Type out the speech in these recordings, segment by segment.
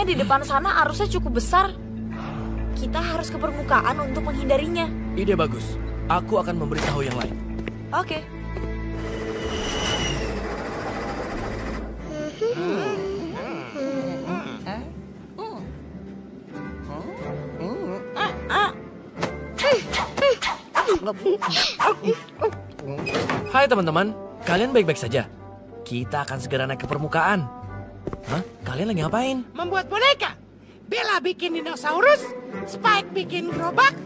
Kayaknya di depan sana arusnya cukup besar. Kita harus ke permukaan untuk menghindarinya. Ide bagus. Aku akan memberitahu yang lain. Oke. Hai teman-teman, kalian baik-baik saja? Kita akan segera naik ke permukaan. Hah? Kalian lagi ngapain? Membuat boneka. Bella bikin dinosaurus, Spike bikin gerobak,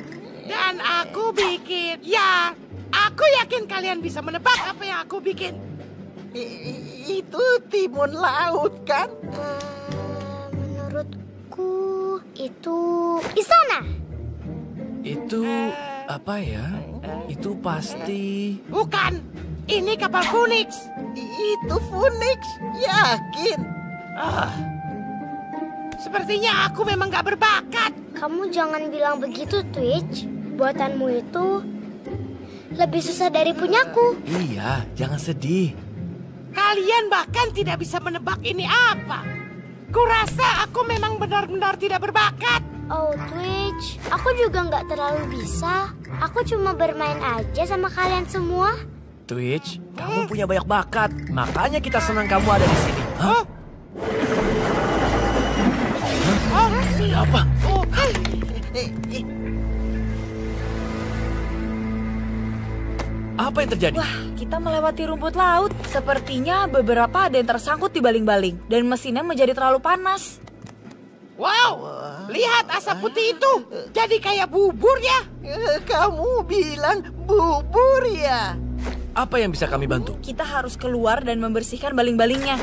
dan aku bikin... Ya, aku yakin kalian bisa menebak apa yang aku bikin. Itu timun laut kan? Menurutku itu istana. Itu apa ya? Itu pasti... Bukan, ini kapal Phoenix. Itu Phoenix, yakin? Sepertinya aku memang gak berbakat. Kamu jangan bilang begitu, Twitch. Buatanmu itu lebih susah dari punyaku. Iya, jangan sedih. Kalian bahkan tidak bisa menebak ini apa. Kurasa aku memang benar-benar tidak berbakat. Oh, Twitch, aku juga nggak terlalu bisa. Aku cuma bermain aja sama kalian semua. Twitch, kamu punya banyak bakat. Makanya kita senang kamu ada di sini. Hah? Ada apa? Apa yang terjadi? Wah, kita melewati rumput laut. Sepertinya beberapa ada yang tersangkut di baling-baling. Dan mesinnya menjadi terlalu panas. Wow, lihat asap putih itu. Jadi kayak bubur ya. Kamu bilang bubur ya? Apa yang bisa kami bantu? Kita harus keluar dan membersihkan baling-balingnya.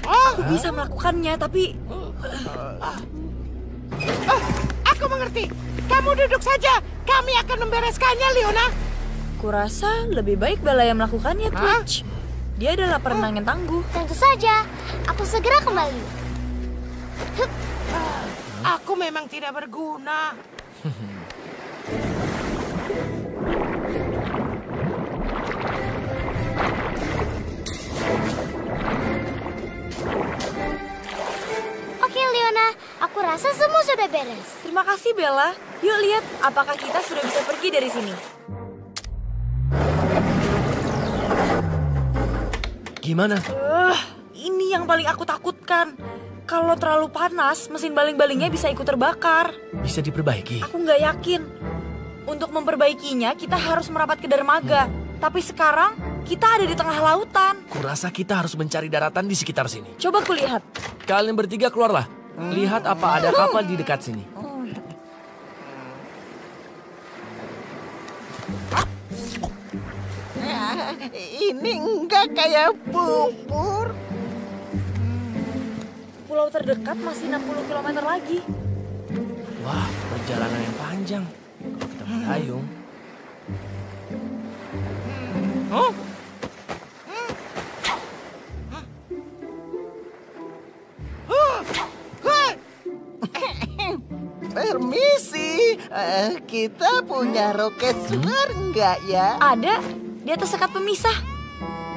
Aku bisa melakukannya, tapi... Aku mengerti. Kamu duduk saja. Kami akan membereskannya, Leona. Kurasa lebih baik Bella yang melakukannya, Twitch. Dia adalah perenang yang tangguh. Tentu saja, aku segera kembali. Hup. Aku memang tidak berguna. Oke, Leona, aku rasa semua sudah beres. Terima kasih, Bella. Yuk lihat, apakah kita sudah bisa pergi dari sini. Gimana? Ini yang paling aku takutkan. Kalau terlalu panas, mesin baling-balingnya bisa ikut terbakar. Bisa diperbaiki? Aku nggak yakin. Untuk memperbaikinya, kita harus merapat ke dermaga. Tapi sekarang, kita ada di tengah lautan. Kurasa kita harus mencari daratan di sekitar sini. Coba kulihat. Kalian bertiga keluarlah. Lihat apa ada kapal di dekat sini. Ini enggak kayak bubur. Pulau terdekat masih 60 km lagi. Wah, perjalanan yang panjang. Kalau kita mendayung. Permisi, kita punya roket suar enggak ya? Ada, di atas sekat pemisah.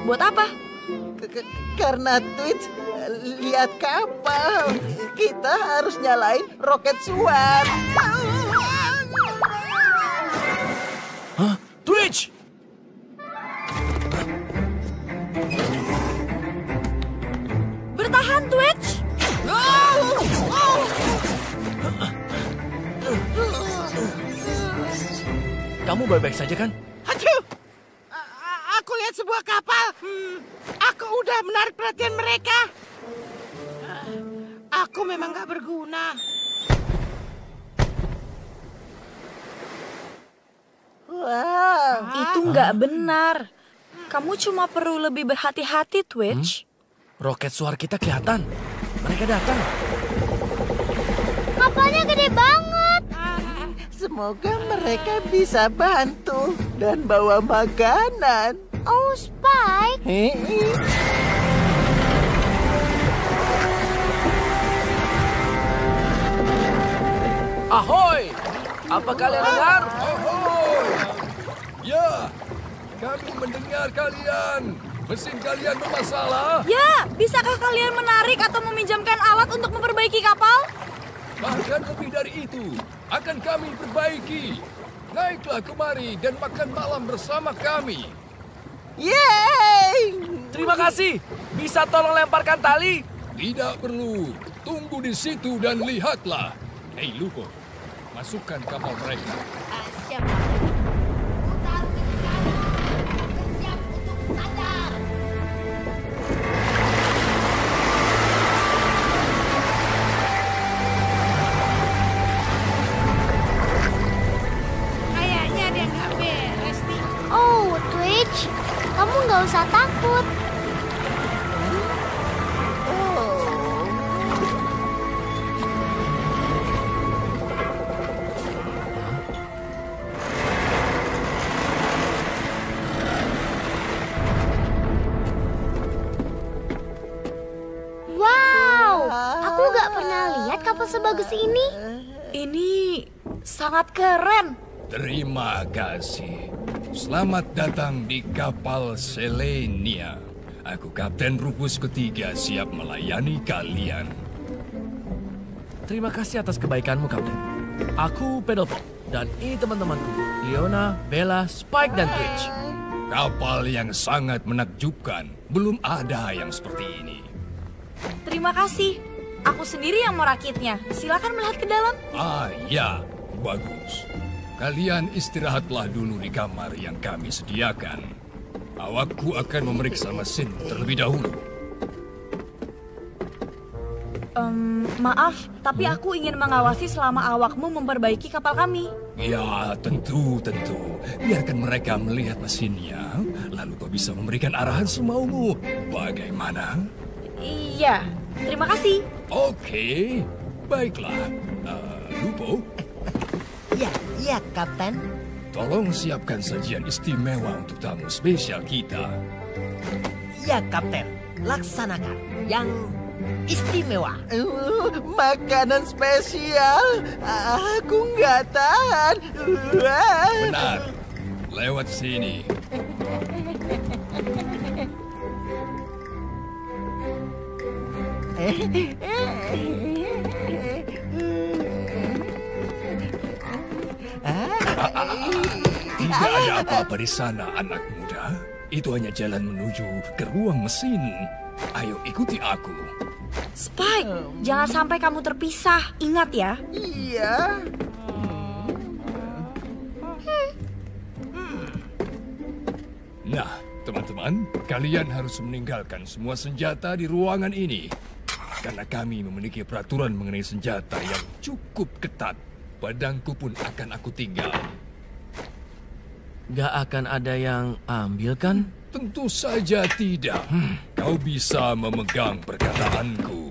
Buat apa? Karena Twitch lihat kapal, kita harus nyalain roket suar. Hah? Twitch! Bertahan, Twitch! Kamu baik-baik saja kan? Aduh, aku lihat sebuah kapal. Aku udah menarik perhatian mereka. Aku memang gak berguna. Wow. Itu nggak benar. Kamu cuma perlu lebih berhati-hati, Twitch. Roket suar kita kelihatan. Mereka datang. Kapalnya gede banget. Semoga mereka bisa bantu dan bawa makanan. Oh, Spike. Ahoy! Apa kalian dengar? Ahoy! Ya, kami mendengar kalian. Mesin kalian bermasalah. Ya, bisakah kalian menarik atau meminjamkan alat untuk memperbaiki kapal? Bahkan lebih dari itu, akan kami perbaiki. Naiklah kemari dan makan malam bersama kami. Yeay! Terima kasih. Bisa tolong lemparkan tali? Tidak perlu. Tunggu di situ dan lihatlah. Hei Lupo, masukkan kapal mereka. Siap. Siap untuk sandar. Kayaknya dia nggak beres nih. Oh, Twitch, kamu nggak usah takut. Wow, aku nggak pernah lihat kapal sebagus ini. Ini sangat keren. Terima kasih. Selamat datang di kapal Selenia. Aku Kapten Rufus ketiga siap melayani kalian. Terima kasih atas kebaikanmu, Kapten. Aku Pedalpop, dan ini teman-temanku, Leona, Bella, Spike, dan Twitch. Kapal yang sangat menakjubkan. Belum ada yang seperti ini. Terima kasih. Aku sendiri yang merakitnya. Silakan melihat ke dalam. Ah ya, bagus. Kalian istirahatlah dulu di kamar yang kami sediakan. Awakku akan memeriksa mesin terlebih dahulu. Maaf, tapi aku ingin mengawasi selama awakmu memperbaiki kapal kami. Ya, tentu. Biarkan mereka melihat mesinnya, lalu kau bisa memberikan arahan semaumu. Bagaimana? Iya, terima kasih. Oke, baiklah. Lupo, Ya, Kapten. tolong siapkan sajian istimewa untuk tamu spesial kita. Ya, Kapten. Laksanakan. Yang istimewa. Makanan spesial. Aku nggak tahan. Benar, lewat sini. Tidak ada apa-apa di sana, anak muda. Itu hanya jalan menuju ke ruang mesin. Ayo ikuti aku. Spike, jangan sampai kamu terpisah. Ingat ya. Iya. Nah, teman-teman, kalian harus meninggalkan semua senjata di ruangan ini. Karena kami memiliki peraturan mengenai senjata yang cukup ketat. Pedangku pun akan aku tinggal. Gak akan ada yang ambil kan? Tentu saja tidak. Kau bisa memegang perkataanku.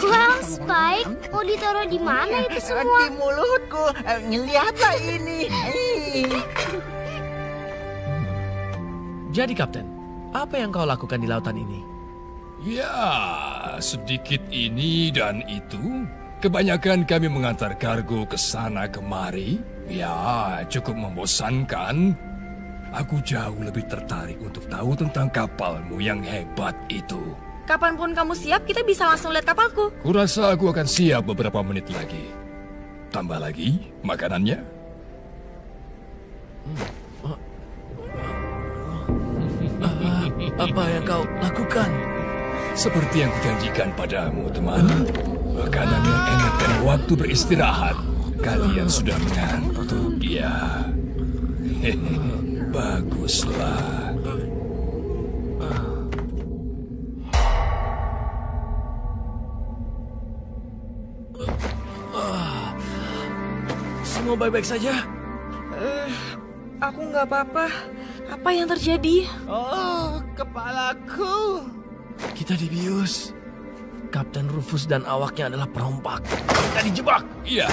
Wow, Spike, mau ditaruh di mana itu semua? Di mulutku. Lihatlah ini. Jadi, Kapten, apa yang kau lakukan di lautan ini? Ya, sedikit ini dan itu. Kebanyakan kami mengantar kargo ke sana kemari. Ya, cukup membosankan. Aku jauh lebih tertarik untuk tahu tentang kapalmu yang hebat itu. Kapanpun kamu siap, kita bisa langsung lihat kapalku. Kurasa aku akan siap beberapa menit lagi. Tambah lagi makanannya. Apa yang kau lakukan? Seperti yang kujanjikan padamu, teman. Makanan yang enak dan waktu beristirahat. Kalian sudah mengantuk, ya. Hehehe, baguslah. Semua baik-baik saja? Aku nggak apa-apa. Apa yang terjadi? Oh, kepalaku. Kita dibius. Kapten Rufus dan awaknya adalah perompak. Kita dijebak. Iya,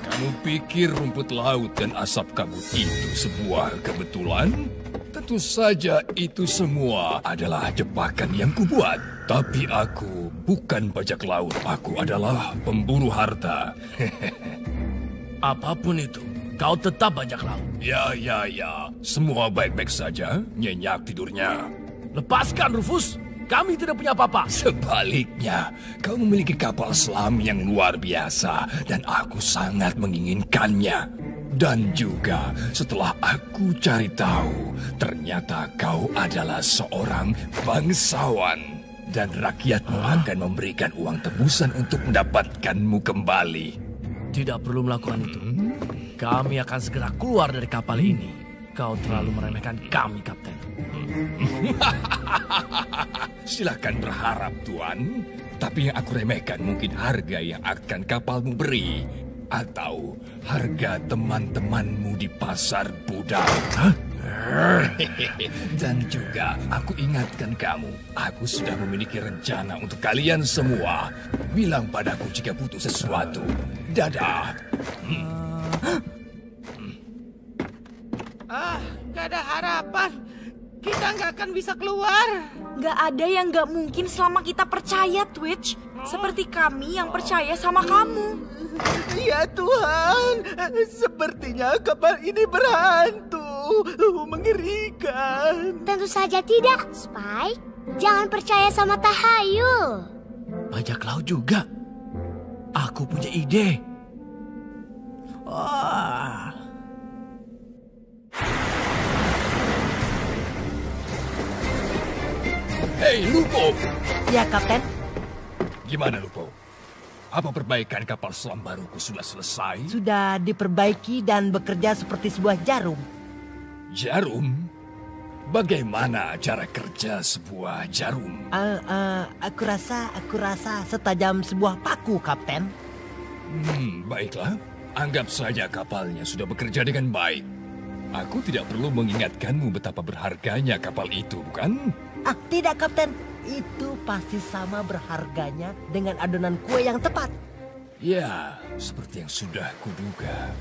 kamu pikir rumput laut dan asap kabut itu sebuah kebetulan? Tentu saja itu semua adalah jebakan yang kubuat. Tapi aku bukan bajak laut. Aku adalah pemburu harta. Apapun itu, kau tetap bajak laut. Ya. Semua baik-baik saja. Nyenyak tidurnya. Lepaskan, Rufus. Kami tidak punya apa-apa. Sebaliknya, kau memiliki kapal selam yang luar biasa. Dan aku sangat menginginkannya. Dan juga setelah aku cari tahu, ternyata kau adalah seorang bangsawan. Dan rakyatmu akan memberikan uang tebusan untuk mendapatkanmu kembali. Tidak perlu melakukan itu. Kami akan segera keluar dari kapal ini. Kau terlalu meremehkan kami, Kapten. Silakan berharap, Tuan. Tapi yang aku remehkan mungkin harga yang akan kapalmu beri. Atau harga teman-temanmu di pasar budak. Dan juga aku ingatkan kamu, aku sudah memiliki rencana untuk kalian semua. Bilang padaku jika butuh sesuatu. Dadah. Gak ada harapan. Kita nggak akan bisa keluar. Gak ada yang gak mungkin selama kita percaya, Twitch. Seperti kami yang percaya sama kamu. Ya Tuhan, sepertinya kapal ini berhantu. Mengerikan. Tentu saja tidak, Spike. Jangan percaya sama tahayul. Bajak laut juga. Aku punya ide. Hei, Lupo! Ya, Kapten. Gimana, Lupo? Apa perbaikan kapal selam baruku sudah selesai? Sudah diperbaiki dan bekerja seperti sebuah jarum. Jarum? Bagaimana cara kerja sebuah jarum? Aku rasa setajam sebuah paku, Kapten. Baiklah. Anggap saja kapalnya sudah bekerja dengan baik. Aku tidak perlu mengingatkanmu betapa berharganya kapal itu, bukan? Tidak, Kapten. Itu pasti sama berharganya dengan adonan kue yang tepat. Ya, seperti yang sudah kuduga.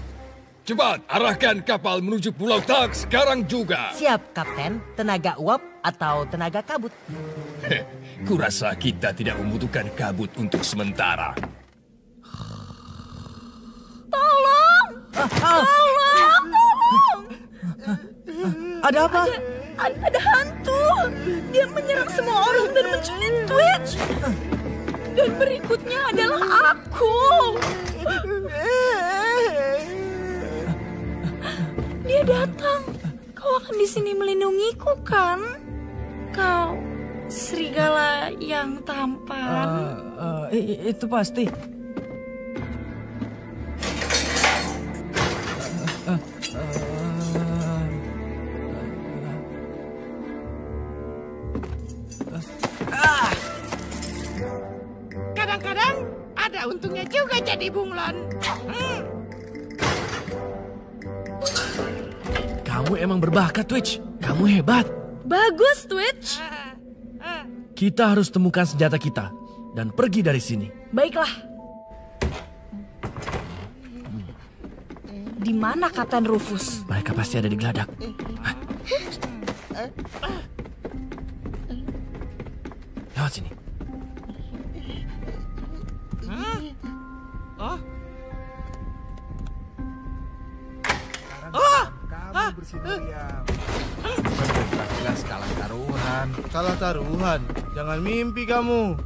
Cepat, arahkan kapal menuju Pulau Tak sekarang juga. Siap, Kapten. Tenaga uap atau tenaga kabut? Kurasa kita tidak membutuhkan kabut untuk sementara. Tolong! Tolong! Ada apa? Ada hantu. Dia menyerang semua orang dan menculik Twitch. Dan berikutnya adalah aku. Dia datang. Kau akan di sini melindungiku, kan? Kau serigala yang tampan. Itu pasti. Kadang-kadang ada untungnya juga jadi bunglon. Kamu emang berbakat, Twitch. Kamu hebat. Bagus, Twitch. Kita harus temukan senjata kita dan pergi dari sini. Baiklah. Di mana Kapten Rufus? Mereka pasti ada di geladak. Lewat sini. Kamu bersinariam. Bukan jelas kalah taruhan. Kalah taruhan? Jangan mimpi kamu.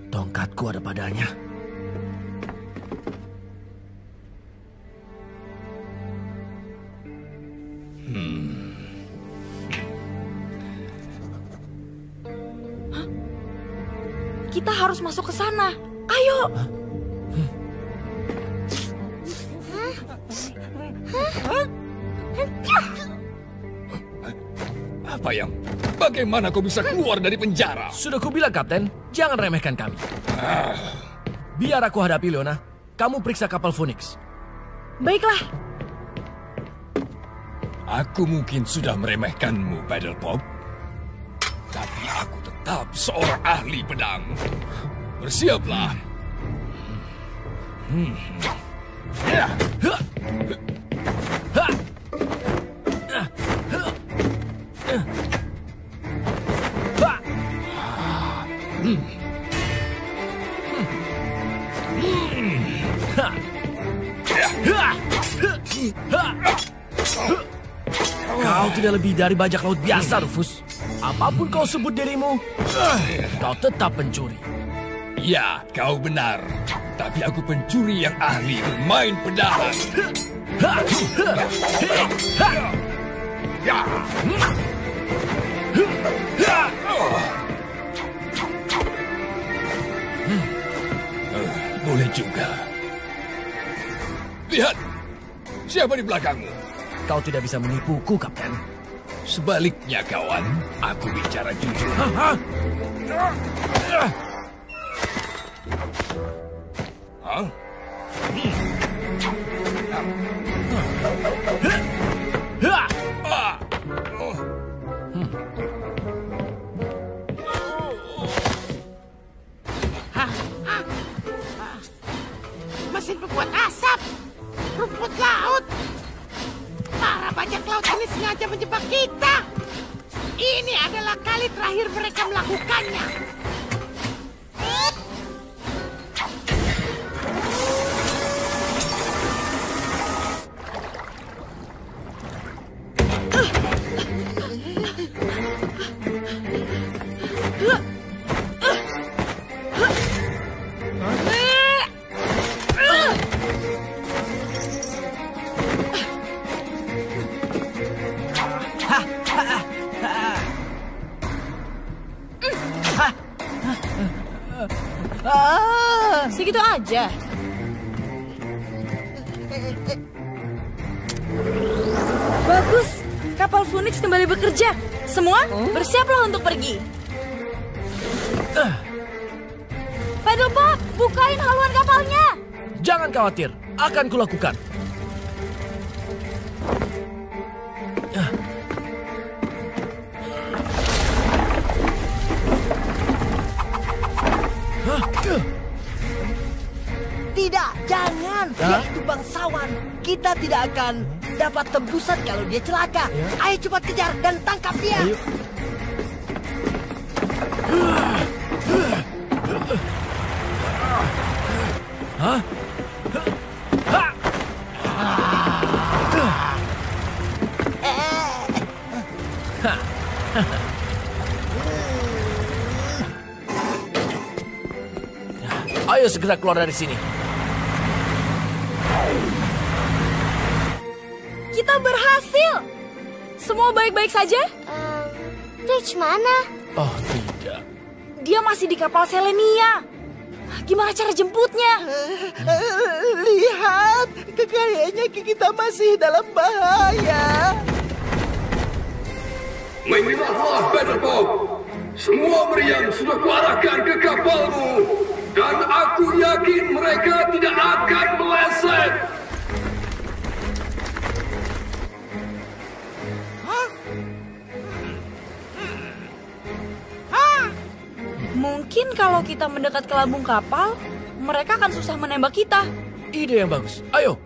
Tongkatku ada padanya. Kita harus masuk ke sana. Ayo. Apa yang? Bagaimana kau bisa keluar dari penjara? Sudah kubilang, Kapten, jangan remehkan kami. Biar aku hadapi Leona. Kamu periksa kapal Phoenix. Baiklah. Aku mungkin sudah meremehkanmu, Paddle Pop. Tapi aku tetap seorang ahli pedang. Bersiaplah. Kau tidak lebih dari bajak laut biasa, Rufus. Apapun kau sebut dirimu, kau tetap pencuri. Ya, kau benar. Tapi aku pencuri yang ahli bermain pedang. Boleh juga. Lihat, siapa di belakangmu? Kau tidak bisa menipuku, Kapten. Sebaliknya, kawan, aku bicara jujur. Hah? Hah? Mesin pembuat asap. Rumput laut. Para bajak laut ini sengaja menjebak kita. Ini adalah kali terakhir mereka melakukannya. Segitu aja. Bagus, kapal Phoenix kembali bekerja. Semua bersiaplah untuk pergi. Paddlepop, bukain haluan kapalnya. Jangan khawatir, akan kulakukan. Tidak, jangan. Dia itu bangsawan. Kita tidak akan dapat tembusan kalau dia celaka. Ayo cepat kejar dan tangkap dia. Ayo. Hah? Ayo segera keluar dari sini. Kita berhasil. Semua baik-baik saja? Twitch mana? Oh tidak. Dia masih di kapal Selenia. Gimana cara jemputnya? Lihat, kayaknya kita masih dalam bahaya. Menyerahlah, Paddlepop. Semua meriam sudah kuarahkan ke kapalmu. Dan aku yakin mereka tidak akan meleset. Mungkin kalau kita mendekat ke lambung kapal, mereka akan susah menembak kita. Ide yang bagus. Ayo.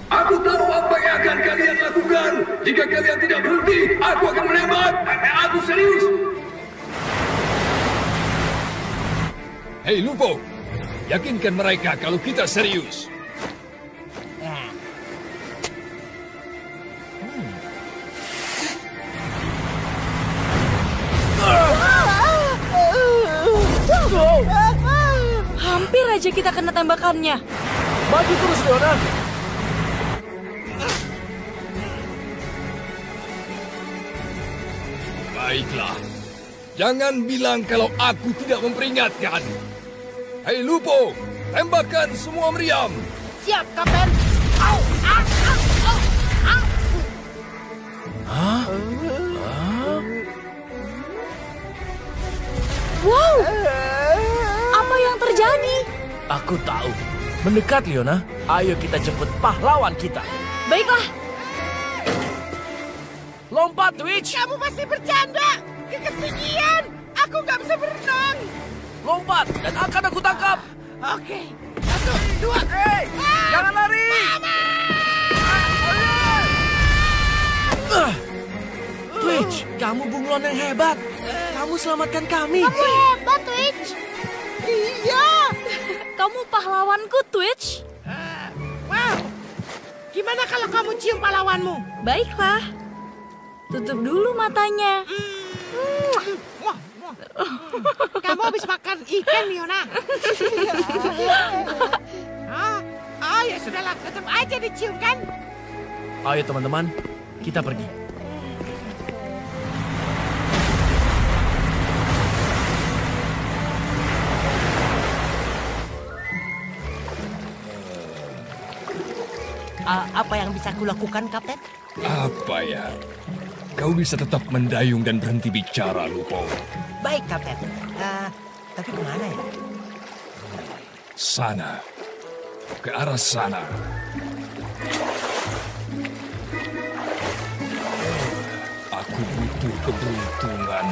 Aku tahu apa yang akan kalian lakukan. Jika kalian tidak berhenti, aku akan menembak. Aku serius. Hei Lupo, yakinkan mereka kalau kita serius. Hampir aja kita kena tembakannya. Maju terus, Leona. Baiklah. Jangan bilang kalau aku tidak memperingatkan. Hei Lupo, tembakkan semua meriam. Siap, Kapten. Au, au, au, au, au. Hah? Wow, apa yang terjadi? Aku tahu. Mendekat, Leona. Ayo kita jemput pahlawan kita. Baiklah. Lompat, Twitch. Kamu masih bercanda. Ke ketinggian. Aku nggak bisa berenang. Lompat dan akan aku tangkap. Oke. 1, 2. Jangan lari. Twitch, kamu bunglon yang hebat. Kamu selamatkan kami. Kamu hebat, Twitch. Iya. Kamu pahlawanku, Twitch. Wow. Gimana kalau kamu cium pahlawanmu? Baiklah. Tutup dulu matanya. Wah, wah. Kamu habis makan ikan, Leona. Oh, ya sudahlah. Tetap aja dicium kan? Ayo teman-teman, kita pergi. Apa yang bisa kulakukan, Kapten? Apa ya? Kau bisa tetap mendayung dan berhenti bicara, Lupo. Baik, Kapten. Tapi kemana ya? Sana. Ke arah sana. Aku butuh keberuntungan.